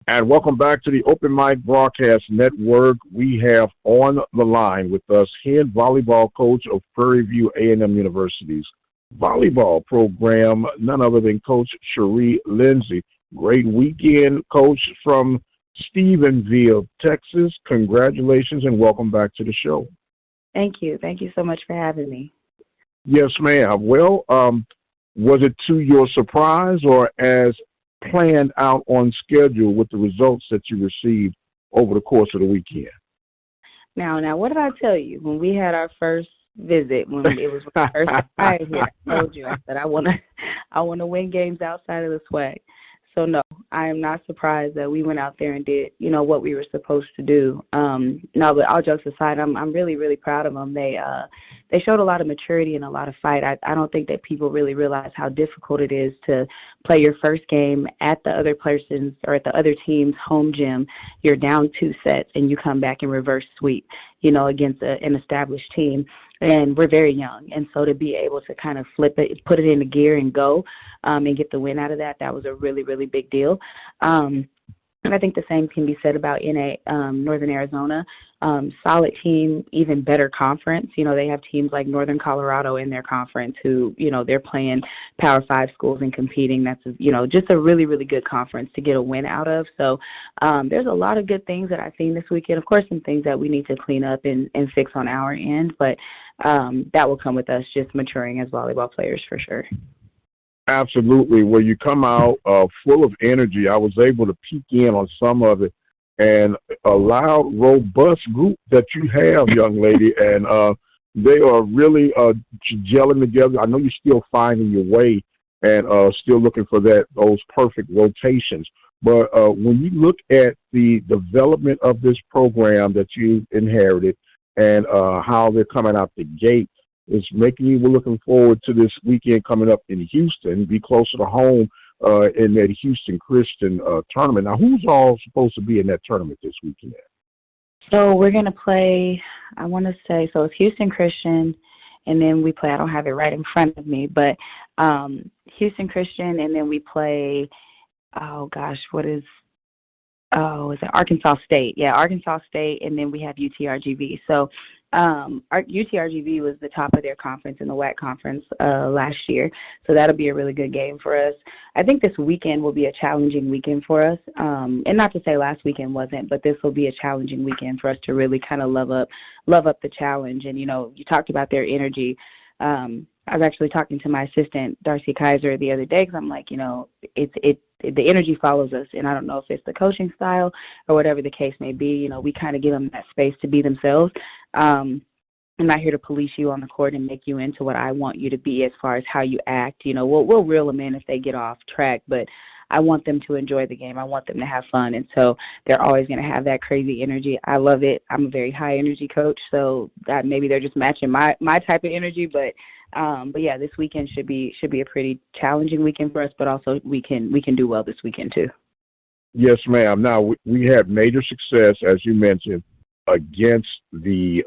And welcome back to the Open Mic Broadcast Network. We have on the line with us head volleyball coach of Prairie View A&M University's volleyball program, none other than Coach Lindsay. Great weekend, Coach, from Stephenville, Texas. Congratulations and welcome back to the show. Thank you. Thank you so much for having me. Yes, ma'am. Well, was it to your surprise or as planned out on schedule with the results that you received over the course of the weekend? Now, what did I tell you when we had our first visit? When it was my first time here, I told you I said I want to win games outside of the swag. So no, I am not surprised that we went out there and did, what we were supposed to do. No, but all jokes aside, I'm really, really proud of them. They showed a lot of maturity and a lot of fight. I don't think that people really realize how difficult it is to play your first game at the other person's or at the other team's home gym. You're down 2 sets and you come back and reverse sweep, against an established team. And we're very young, and so to be able to kind of flip it, put it into gear and go and get the win out of that was a really, really big deal. And I think the same can be said about Northern Arizona. Solid team, even better conference. They have teams like Northern Colorado in their conference who, they're playing Power 5 schools and competing. That's, just a really, really good conference to get a win out of. So there's a lot of good things that I've seen this weekend. Of course, some things that we need to clean up and fix on our end, but that will come with us just maturing as volleyball players for sure. Absolutely. Well, you come out full of energy. I was able to peek in on some of it, and a loud, robust group that you have, young lady, and they are really gelling together. I know you're still finding your way and still looking for those perfect rotations. But when you look at the development of this program that you inherited and how they're coming out the gate, it's making you, we're looking forward to this weekend coming up in Houston, be closer to home in that Houston Christian tournament. Now, who's all supposed to be in that tournament this weekend? So we're going to play, I want to say, so it's Houston Christian, and then we play, I don't have it right in front of me, but Houston Christian, and then we play, is it Arkansas State? Yeah, Arkansas State, and then we have UTRGV. So our UTRGV was the top of their conference in the WAC conference last year, so that'll be a really good game for us. I think this weekend will be a challenging weekend for us, and not to say last weekend wasn't, but this will be a challenging weekend for us to really kind of love up the challenge. And, you talked about their energy. I was actually talking to my assistant, Darcy Kaiser, the other day because I'm like, the energy follows us, and I don't know if it's the coaching style or whatever the case may be. We kind of give them that space to be themselves. I'm not here to police you on the court and make you into what I want you to be as far as how you act. We'll reel them in if they get off track, but I want them to enjoy the game. I want them to have fun, and so they're always going to have that crazy energy. I love it. I'm a very high energy coach, so that maybe they're just matching my type of energy, but yeah, this weekend should be a pretty challenging weekend for us, but also we can do well this weekend too. Yes, ma'am. Now, we had major success, as you mentioned, against the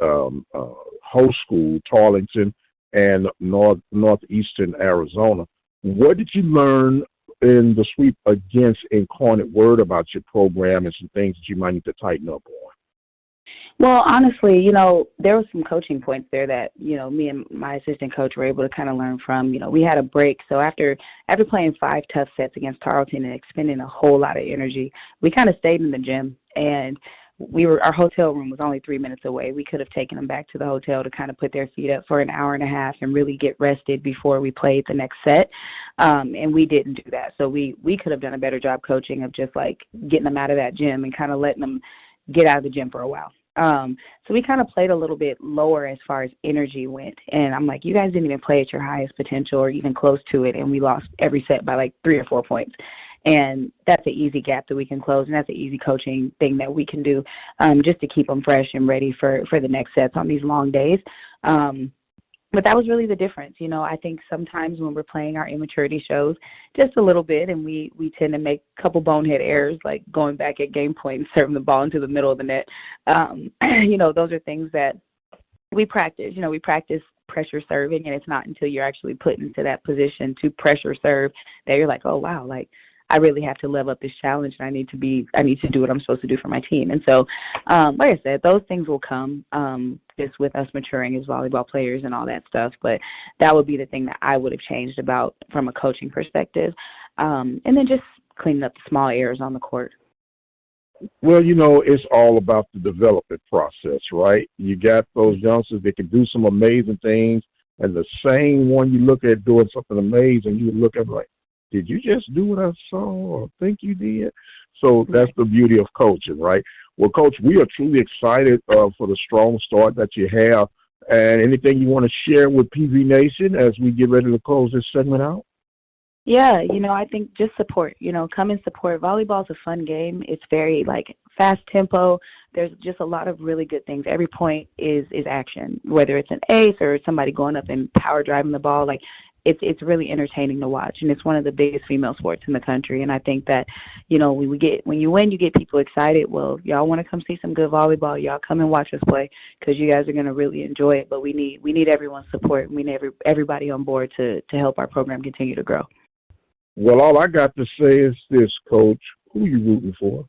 host school, Tarleton, and Northeastern Arizona. What did you learn in the sweep against Incarnate Word about your program and some things that you might need to tighten up on? Well, honestly, there were some coaching points there that, me and my assistant coach were able to kind of learn from. We had a break. So after playing 5 tough sets against Tarleton and expending a whole lot of energy, we kind of stayed in the gym, and our hotel room was only 3 minutes away. We could have taken them back to the hotel to kind of put their feet up for an hour and a half and really get rested before we played the next set. And we didn't do that. So we could have done a better job coaching of just like getting them out of that gym and kind of letting them get out of the gym for a while. So we kind of played a little bit lower as far as energy went. And I'm like, you guys didn't even play at your highest potential or even close to it. And we lost every set by like 3 or 4 points. And that's an easy gap that we can close. And that's an easy coaching thing that we can do just to keep them fresh and ready for the next sets on these long days. But that was really the difference. I think sometimes when we're playing, our immaturity shows just a little bit, and we tend to make a couple bonehead errors, like going back at game point and serving the ball into the middle of the net. Those are things that we practice. We practice pressure serving, and it's not until you're actually put into that position to pressure serve that you're like, oh, wow, like I really have to live up this challenge, and I need to do what I'm supposed to do for my team. And so, like I said, those things will come just with us maturing as volleyball players and all that stuff. But that would be the thing that I would have changed about from a coaching perspective. And then just cleaning up the small errors on the court. Well, it's all about the development process, right? You got those youngsters that can do some amazing things, and the same one you look at doing something amazing, you look at like, did you just do what I saw or think you did? So that's the beauty of coaching, right? Well, Coach, we are truly excited for the strong start that you have. And anything you want to share with PV Nation as we get ready to close this segment out? Yeah, I think just support, come and support. Volleyball's a fun game. It's very, fast tempo. There's just a lot of really good things. Every point is action, whether it's an ace or somebody going up and power driving the ball. It's really entertaining to watch, and it's one of the biggest female sports in the country. And I think that, when you win, you get people excited. Well, y'all want to come see some good volleyball, y'all come and watch us play because you guys are going to really enjoy it. But we need everyone's support, and we need everybody on board to help our program continue to grow. Well, all I got to say is this, Coach. Who are you rooting for?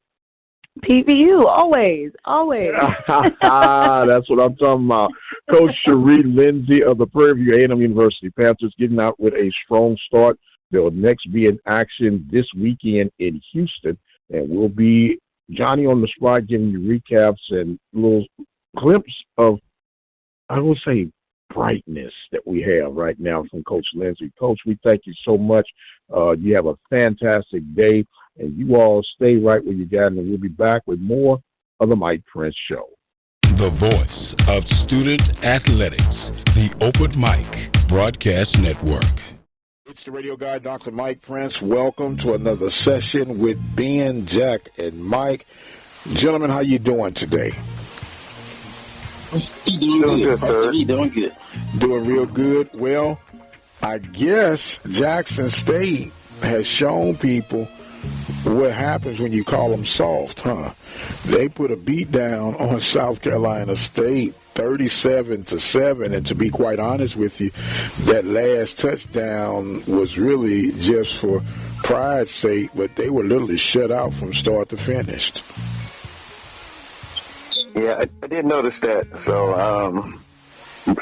PVU, always. That's what I'm talking about. Coach Cherie Lindsay of the Prairie View A&M University Panthers getting out with a strong start. They'll next be in action this weekend in Houston, and we'll be Johnny on the spot giving you recaps and little glimpse of, I will say, brightness that we have right now from Coach Lindsay. Coach, we thank you so much. You have a fantastic day, and you all stay right where you got, and we'll be back with more of the Mike Prince Show. The voice of student athletics, the Open Mic Broadcast Network. It's the radio guy, Dr. Mike Prince. Welcome to another session with Ben, Jack, and Mike. Gentlemen, how you doing today? Doing good, sir. Doing good. Doing real good. Well, I guess Jackson State has shown people what happens when you call them soft, huh? They put a beat down on South Carolina State, 37-7, and to be quite honest with you, that last touchdown was really just for pride's sake, but they were literally shut out from start to finish. Yeah, I did notice that. So,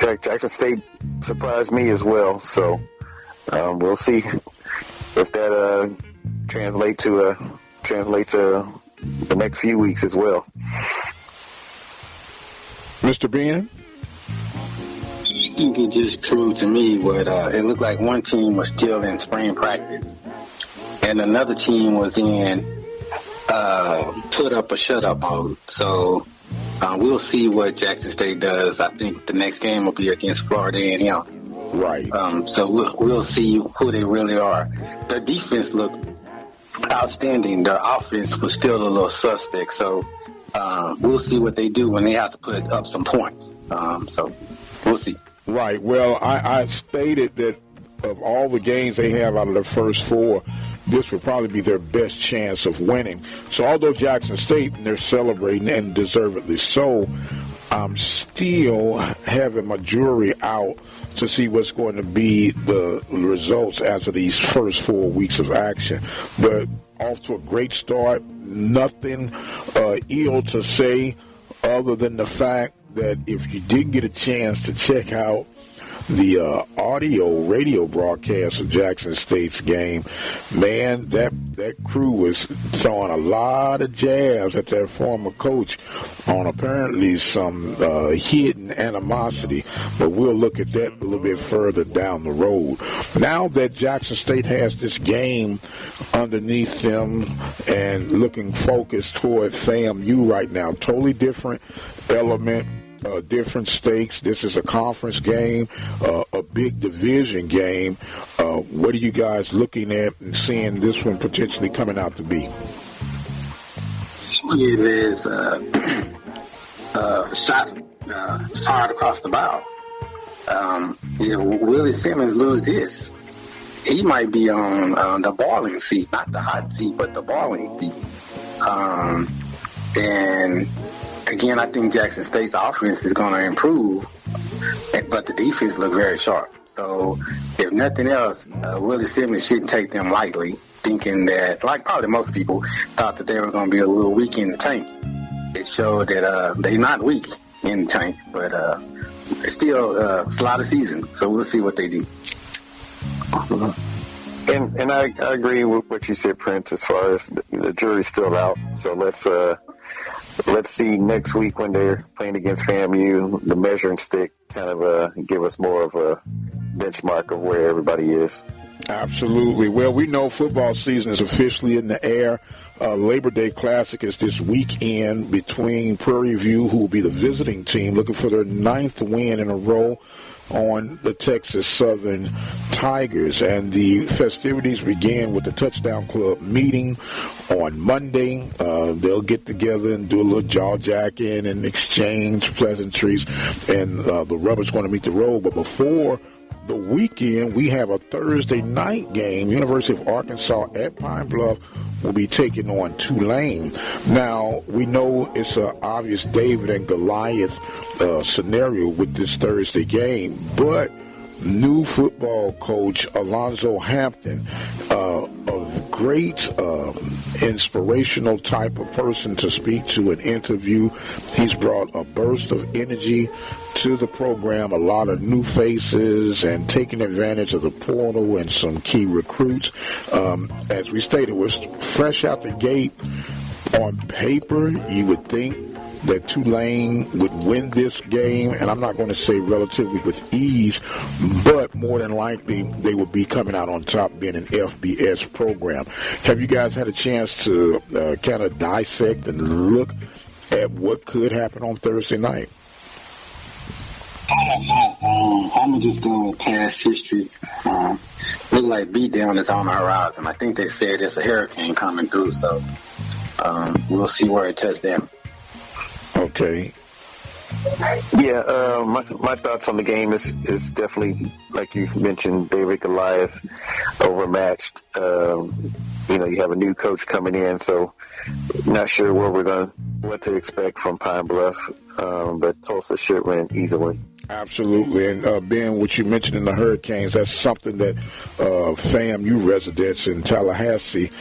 Jackson State surprised me as well. So, we'll see if that translates to the next few weeks as well. Mr. Ben? I think it just proved to me what it looked like. One team was still in spring practice, and another team was in put up or shut up mode. So we'll see what Jackson State does. I think the next game will be against Florida A&M. Right. So we'll see who they really are. Their defense looked outstanding. Their offense was still a little suspect. So we'll see what they do when they have to put up some points. So we'll see. Right. Well, I stated that of all the games they have out of their first four, this would probably be their best chance of winning. So although Jackson State, they're celebrating, and deservedly so, I'm still having my jury out to see what's going to be the results after these first 4 weeks of action. But off to a great start, nothing ill to say other than the fact that if you didn't get a chance to check out the radio broadcast of Jackson State's game, man, that crew was throwing a lot of jabs at their former coach on apparently some hidden animosity, but we'll look at that a little bit further down the road. Now that Jackson State has this game underneath them and looking focused toward FAMU right now, totally different element, different stakes. This is a conference game, a big division game. What are you guys looking at and seeing this one potentially coming out to be? It is shot hard across the bow. Willie Simmons lose this, he might be on the balling seat, not the hot seat, but the balling seat. And again, I think Jackson State's offense is going to improve, but the defense look very sharp. So if nothing else, Willie Simmons shouldn't take them lightly. thinking that, like probably most people, thought that they were going to be a little weak in the tank. It showed that they're not weak in the tank, but it's still a lot of season, so we'll see what they do. And I agree with what you said, Prince, as far as the jury's still out. So let's see next week when they're playing against FAMU, the measuring stick kind of give us more of a benchmark of where everybody is. Absolutely. Well, we know football season is officially in the air. Labor Day Classic is this weekend between Prairie View, who will be the visiting team, looking for their 9th win in a row on the Texas Southern Tigers. And the festivities began with the Touchdown Club meeting on Monday. They'll get together and do a little jaw-jacking and exchange pleasantries, and the rubber's going to meet the road. But before the weekend, we have a Thursday night game. University of Arkansas at Pine Bluff will be taking on Tulane. Now, we know it's an obvious David and Goliath scenario with this Thursday game, but new football coach Alonzo Hampton, a great inspirational type of person to speak to and interview. He's brought a burst of energy to the program, a lot of new faces, and taking advantage of the portal and some key recruits. As we stated, we're fresh out the gate. On paper, you would think that Tulane would win this game, and I'm not going to say relatively with ease, but more than likely they will be coming out on top being an FBS program. Have you guys had a chance to kind of dissect and look at what could happen on Thursday night? I'm going to just go with past history. Look like beatdown is on the horizon. I think they said there's a hurricane coming through, so we'll see where it touches down. Okay. Yeah, my thoughts on the game is definitely, like you mentioned, David Goliath overmatched. You have a new coach coming in, so not sure what to expect from Pine Bluff, but Tulsa should win easily. Absolutely. And Ben, what you mentioned in the Hurricanes, that's something that FAMU residents in Tallahassee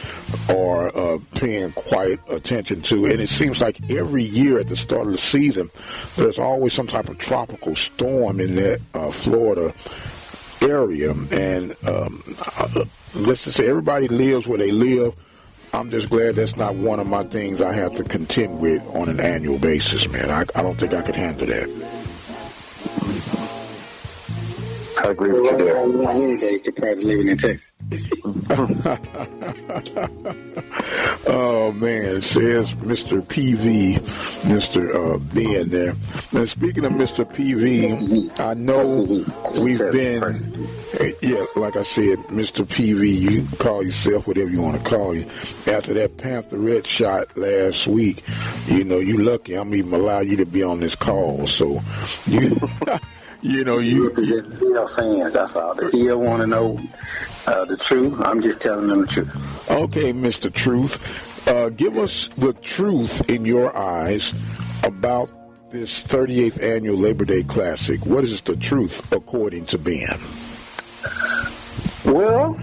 are paying quite attention to. And it seems like every year at the start of the season, there's always some type of tropical storm in that Florida area. And let's just say everybody lives where they live. I'm just glad that's not one of my things I have to contend with on an annual basis, man. I don't think I could handle that. I agree with you there. Any day compared to living in Texas. Oh, man, says Mr. PV, Mr. Ben there. Now, speaking of Mr. PV, I know we've been, like I said, Mr. PV, you can call yourself whatever you want to call you. After that Pantherette shot last week, you lucky I'm even allowed you to be on this call. So, you represent the Hill fans, that's all. The Hill want to know the truth. I'm just telling them the truth. Okay, Mr. Truth. Give us the truth in your eyes about this 38th annual Labor Day Classic. What is the truth according to Ben? Well,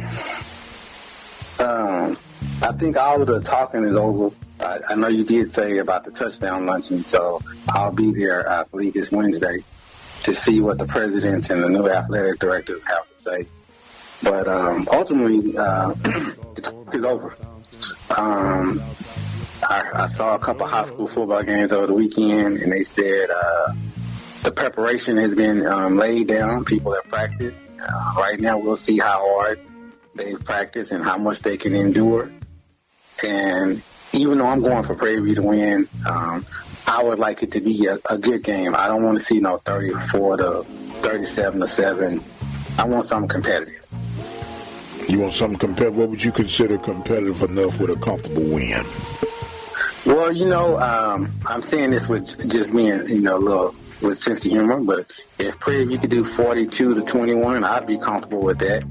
I think all of the talking is over. I know you did say about the touchdown luncheon, so I'll be there, I believe, this Wednesday to see what the presidents and the new athletic directors have to say. But ultimately, the talk is over. I saw a couple high school football games over the weekend, and they said the preparation has been laid down. People have practiced. Right now, we'll see how hard they've practiced and how much they can endure. And even though I'm going for Prairie View to win, I would like it to be a good game. I don't want to see no 34 to 37 to 7. I want something competitive. You want something competitive? What would you consider competitive enough with a comfortable win? Well, I'm saying this with just being, a little with sense of humor, but if Prairie View could do 42 to 21, I'd be comfortable with that.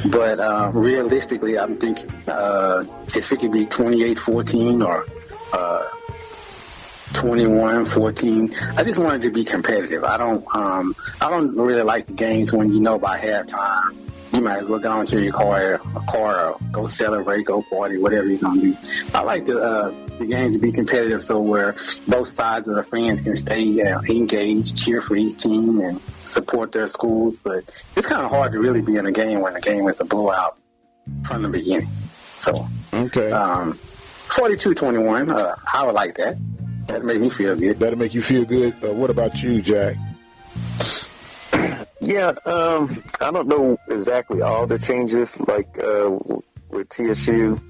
But realistically, I'm thinking if it could be 28-14 or 21-14. I just wanted to be competitive. I don't really like the games when by halftime you might as well go into your car or go celebrate, go party, whatever you're going to do. I like the games to be competitive so where both sides of the fans can stay engaged, cheer for each team, and support their schools. But it's kind of hard to really be in a game when the game is a blowout from the beginning. So, okay. 42-21, I would like that. That'd make me feel good. That'll make you feel good. What about you, Jack? Yeah, I don't know exactly all the changes, like with TSU.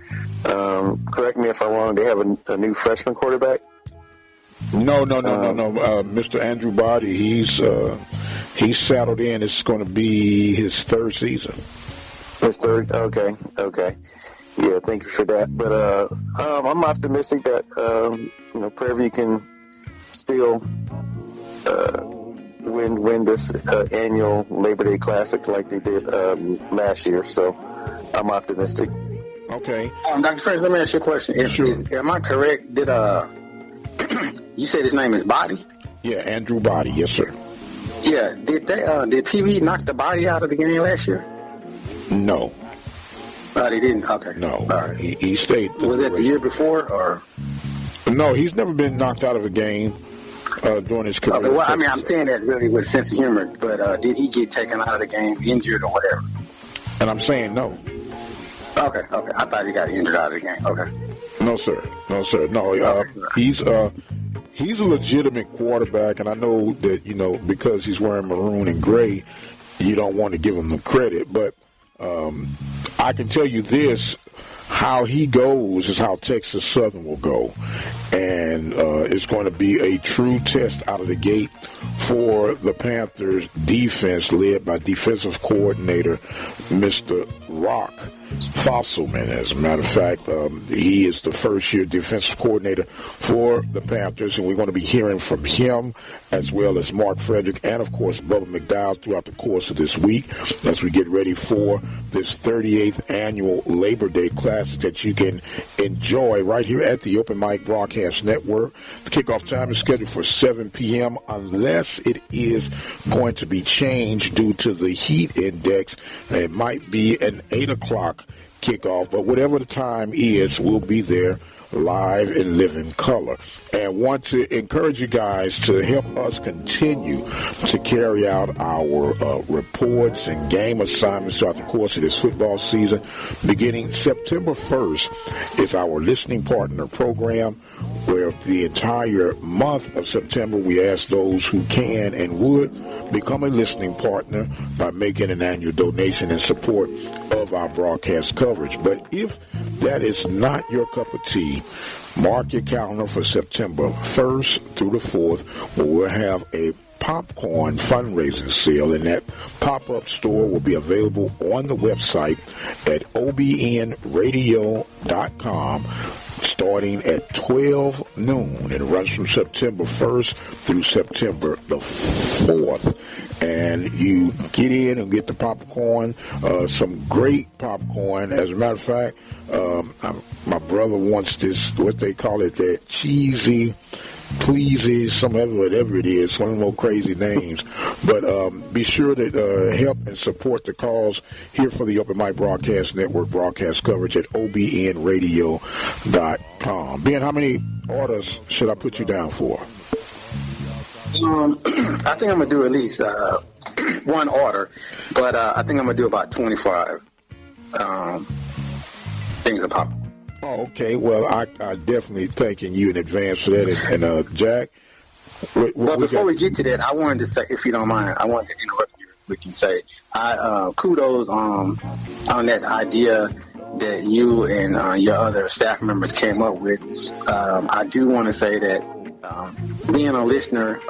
Correct me if I'm wrong, they have a new freshman quarterback? No. Mr. Andrew Body, he's settled in. It's going to be his third season. His third? Okay. Yeah, thank you for that. But I'm optimistic that Prairie View can still win this annual Labor Day Classic like they did last year. So I'm optimistic. Okay. Dr. Curtis, let me ask you a question. Sure. Am I correct? Did you say his name is Body? Yeah, Andrew Body. Yes, sir. Yeah. Did PV knock the Body out of the game last year? No. They didn't. Okay. No. All right. He stayed. Was that the year before or? No, he's never been knocked out of a game during his career. Okay, well, I mean, I'm saying that really with a sense of humor, but did he get taken out of the game, injured or whatever? And I'm saying no. Okay. I thought he got injured out of the game. Okay. No, sir. No, he's a legitimate quarterback, and I know that, because he's wearing maroon and gray, you don't want to give him the credit, but I can tell you this. How he goes is how Texas Southern will go. And it's going to be a true test out of the gate for the Panthers defense led by defensive coordinator Mr. Rock Fosselman. As a matter of fact, he is the first-year defensive coordinator for the Panthers, and we're going to be hearing from him as well as Mark Frederick and, of course, Bubba McDowell throughout the course of this week as we get ready for this 38th annual Labor Day Classic that you can enjoy right here at the Open Mic Broadcast Network. The kickoff time is scheduled for 7 p.m. unless it is going to be changed due to the heat index. It might be an 8 o'clock kickoff, but whatever the time is, we'll be there live in living color. And want to encourage you guys to help us continue to carry out our reports and game assignments throughout the course of this football season. Beginning September 1st is our listening partner program, where the entire month of September we ask those who can and would become a listening partner by making an annual donation in support of our broadcast coverage. But if that is not your cup of tea, mark your calendar for September 1st through the 4th, where we'll have a popcorn fundraising sale, and that pop-up store will be available on the website at obnradio.com starting at 12 noon. It runs from September 1st through September the 4th. And you get in and get the popcorn, some great popcorn. As a matter of fact, my brother wants this, what they call it, that cheesy, pleasy, whatever it is, one of those crazy names. But be sure to help and support the cause here for the Open Mic Broadcast Network broadcast coverage at obnradio.com. Ben, how many orders should I put you down for? I think I'm going to do at least one order, but I think I'm going to do about 25 things of popcorn. Oh, okay. Well, I definitely thanking you in advance for that. And Jack? Before we get to that, I wanted to say, if you don't mind, I wanted to interrupt you quick and say, kudos on that idea that you and your other staff members came up with. I do want to say that being a listener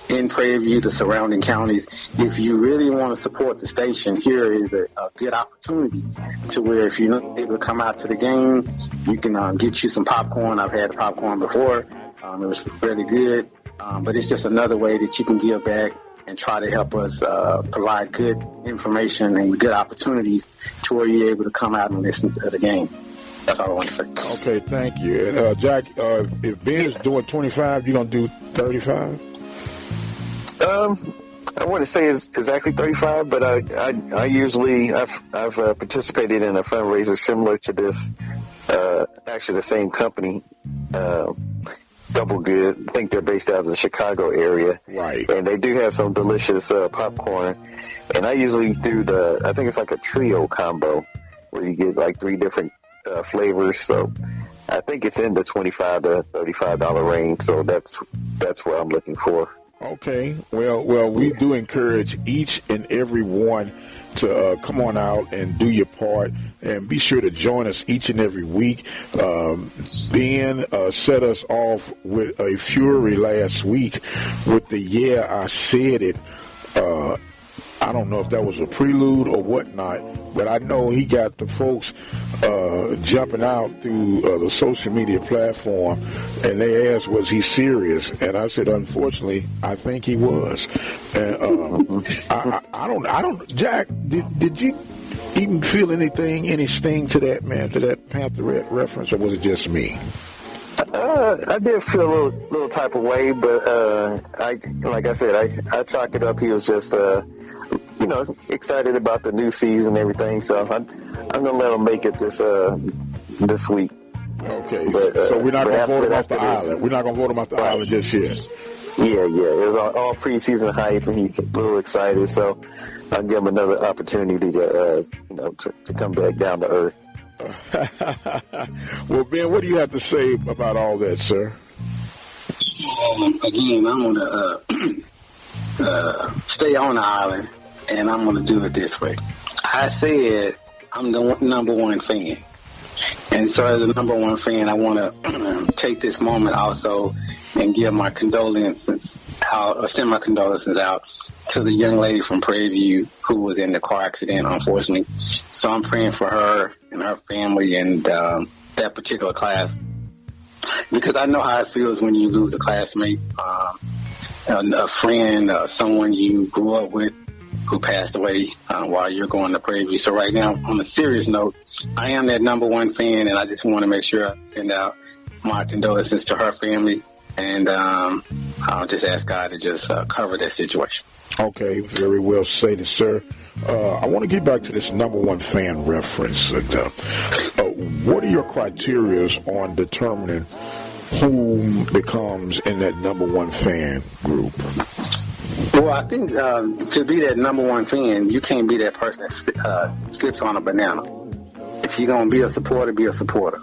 in Prairie View, the surrounding counties, if you really want to support the station, here is a good opportunity to where if you're not able to come out to the game, you can get you some popcorn. I've had the popcorn before. It was really good. But it's just another way that you can give back and try to help us provide good information and good opportunities to where you're able to come out and listen to the game. That's all I want to say. Okay, thank you. And Jack, if Ben is doing 25, you going to do 35? I wouldn't say it's exactly 35, but I usually I've participated in a fundraiser similar to this. Actually, the same company, Double Good. I think they're based out of the Chicago area, Right. And they do have some delicious popcorn. And I usually do I think it's like a trio combo where you get like 3 different flavors. So I think it's in the $25 to $35 range. So that's what I'm looking for. Okay. Well, we do encourage each and every one to come on out and do your part, and be sure to join us each and every week. Ben set us off with a fury last week with the "Yeah, I Said It." I don't know if that was a prelude or whatnot, but I know he got the folks jumping out through the social media platform, and they asked, was he serious? And I said, unfortunately, I think he was. And I don't, Jack, did you even feel any sting to that, man, to that Pantherette reference, or was it just me? I did feel a little type of way, but like I said, I chalk it up. He was just, excited about the new season and everything. So I'm gonna let him make it this week. Okay, so we're not gonna vote him off the island. We're not gonna vote him off the island just yet. Yeah. It was all preseason hype, and he's a little excited. So I'll give him another opportunity to come back down to earth. Well, Ben, what do you have to say about all that, sir? Again, I'm going to stay on the island, and I'm going to do it this way. I said I'm the number one fan. And so as the number one fan, I want to take this moment also and give my condolences out, or send my condolences out to the young lady from Prairie View who was in the car accident, unfortunately. So I'm praying for her and her family and that particular class, because I know how it feels when you lose a classmate, a friend, someone you grew up with who passed away while you're going to Prairie View. So right now, on a serious note, I am that number one fan, and I just want to make sure I send out my condolences to her family, and I'll just ask God to just cover that situation. Okay, very well stated, sir. I want to get back to this number one fan reference. What are your criteria on determining who becomes in that number one fan group? Well, I think to be that number one fan, you can't be that person that slips on a banana. If you're going to be a supporter, be a supporter.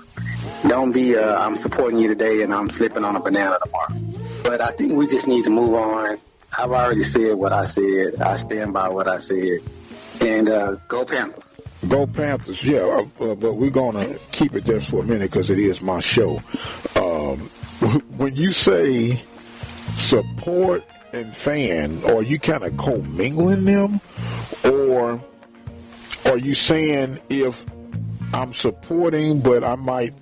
Don't be, I'm supporting you today and I'm slipping on a banana tomorrow. But I think we just need to move on. I've already said what I said. I stand by what I said. And go Panthers. Go Panthers, yeah. But we're going to keep it there for a minute because it is my show. When you say support and fan, are you kind of commingling them? Or are you saying if I'm supporting but I might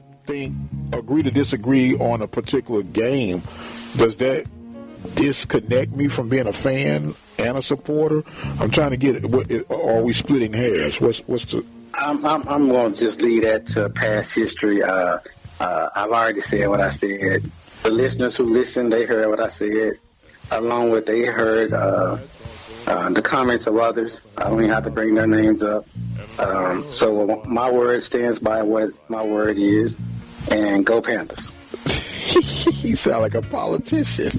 agree to disagree on a particular game, does that disconnect me from being a fan and a supporter? I'm trying to get it. Are we splitting hairs? What's the? I'm going to just leave that to past history. I've already said what I said. The listeners who listened, they heard what I said, along with they heard the comments of others. I don't even have to bring their names up. So my word stands by what my word is, and go Panthers. You sound like a politician.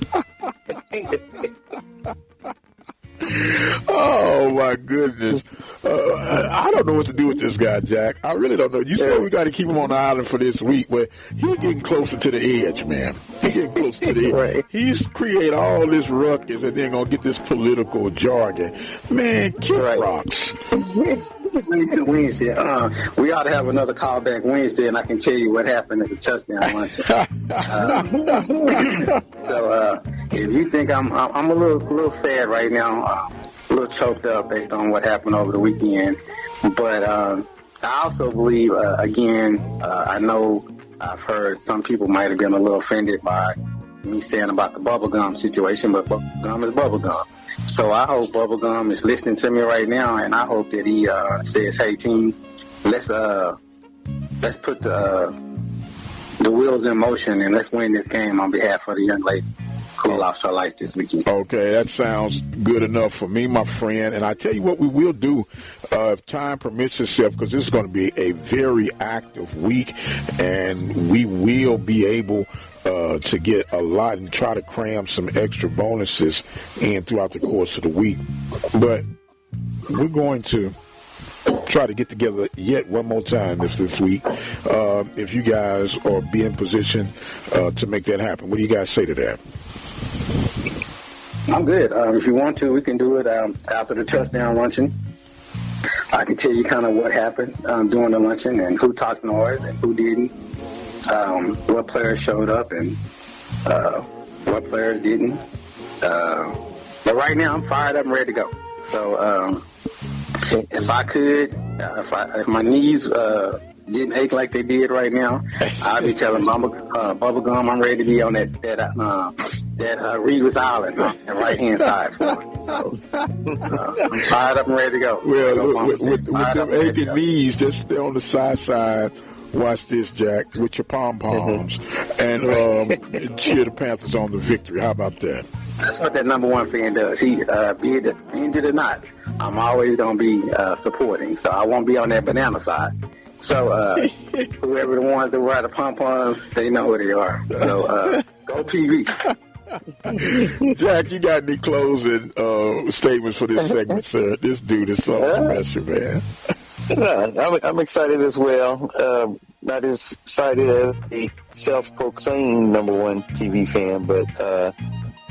Oh, my goodness. I don't know what to do with this guy, Jack. I really don't know. You said we got to keep him on the island for this week, but he's getting closer to the edge, man. He's getting closer to the edge. Right. He's created all this ruckus and then going to get this political jargon. Man, kick rocks. Wednesday. We ought to have another call back Wednesday, and I can tell you what happened at the touchdown lunch. So if you think I'm a little sad right now, a little choked up based on what happened over the weekend, but I also believe I know I've heard some people might have been a little offended by me saying about the bubblegum situation, but bubblegum is bubblegum. So I hope Bubblegum is listening to me right now, and I hope that he says, "Hey team, let's put the wheels in motion and let's win this game on behalf of the young lady." cool off our life this weekend. Okay, that sounds good enough for me, my friend. And I tell you what we will do, if time permits itself, because this is going to be a very active week, and we will be able to get a lot and try to cram some extra bonuses in throughout the course of the week. But we're going to try to get together yet one more time this week, if you guys are be in position to make that happen. What do you guys say to that? I'm good. If you want to, we can do it after the touchdown luncheon. I can tell you kind of what happened during the luncheon and who talked noise and who didn't, what players showed up and what players didn't. But right now, I'm fired up and ready to go. So if I could, if my knees didn't ache like they did right now, I'd be telling Bubblegum I'm ready to be on that Regis Island on the right-hand side for it. So I'm fired up and ready to go. Well, with them aching knees, just stay on the side. Watch this, Jack, with your pom-poms, and cheer the Panthers on the victory. How about that? That's what that number one fan does. He, be it injured or not, I'm always going to be supporting. So I won't be on that banana side. So whoever the ones that wear the pom-poms, they know who they are. So go PV. Jack, you got any closing statements for this segment, sir? This dude is something special, man. I'm excited as well. Not as excited as a self-proclaimed number one TV fan, but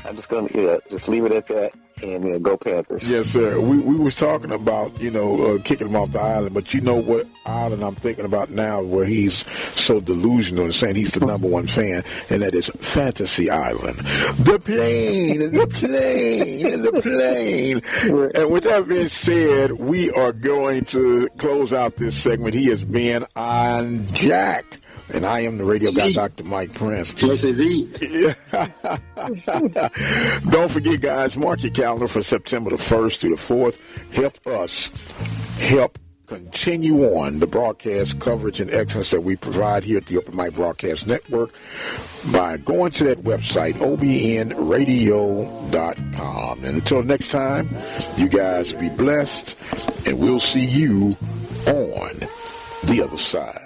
I'm just going to just leave it at that and go Panthers. Yes, sir. We was talking about, kicking him off the island, but you know what island I'm thinking about now where he's so delusional and saying he's the number one fan, and that is Fantasy Island. The plane. And with that being said, we are going to close out this segment. He has been on Jack. And I am the radio guy, Dr. Mike Prince. Don't forget, guys, mark your calendar for September the 1st through the 4th. Help us help continue on the broadcast coverage and excellence that we provide here at the Open Mic Broadcast Network by going to that website, obnradio.com. And until next time, you guys be blessed, and we'll see you on the other side.